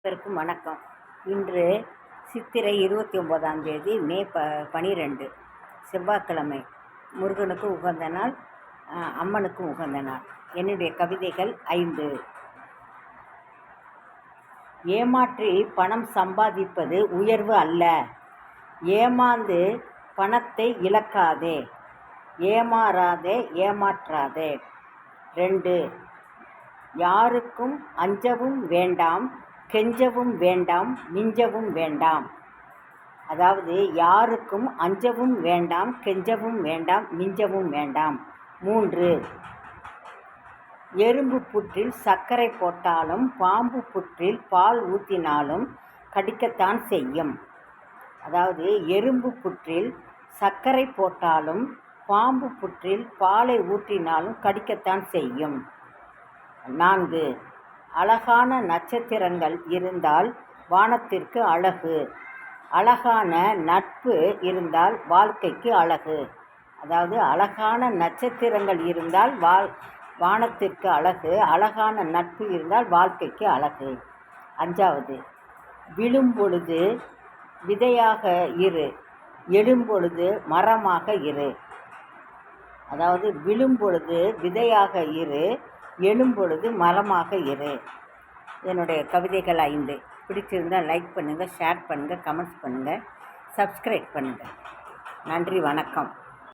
அனைவருக்கும் வணக்கம். இன்று சித்திரை 29ஆம் தேதி மே 12 செவ்வாய்க்கிழமை. முருகனுக்கு உகந்த நாள், அம்மனுக்கும் உகந்த நாள். என்னுடைய கவிதைகள் 5. ஏமாற்றி பணம் சம்பாதிப்பது உயர்வு அல்ல. ஏமாந்து பணத்தை இழக்காதே. ஏமாறாதே, ஏமாற்றாதே. 2. யாருக்கும் அஞ்சவும் வேண்டாம், கெஞ்சவும் வேண்டாம், மிஞ்சவும் வேண்டாம். அதாவது யாருக்கும் அஞ்சவும் வேண்டாம், கெஞ்சவும் வேண்டாம், மிஞ்சவும் வேண்டாம். 3. எறும்பு புற்றில் சர்க்கரை போட்டாலும், பாம்பு புற்றில் பால் ஊற்றினாலும் கடிக்கத்தான் செய்யும். அதாவது எறும்பு புற்றில் சர்க்கரை போட்டாலும், பாம்பு புற்றில் பாலை ஊற்றினாலும் கடிக்கத்தான் செய்யும். 4. அழகான நட்சத்திரங்கள் இருந்தால் வானத்திற்கு அழகு. அழகான நட்பு இருந்தால் வாழ்க்கைக்கு அழகு. அதாவது அழகான நட்சத்திரங்கள் இருந்தால் வானத்திற்கு அழகு, அழகான நட்பு இருந்தால் வாழ்க்கைக்கு அழகு. 5. விழும்பொழுது விதையாக இரு, எழும்பொழுது மரமாக இரு. அதாவது விழும்பொழுது விதையாக இரு, எழும்பொழுது மரமாக இரு. என்னுடைய கவிதைகள் 5. பிடிச்சிருந்தால் லைக் பண்ணுங்கள், ஷேர் பண்ணுங்கள், கமெண்ட்ஸ் பண்ணுங்கள், சப்ஸ்கிரைப் பண்ணுங்கள். நன்றி, வணக்கம்.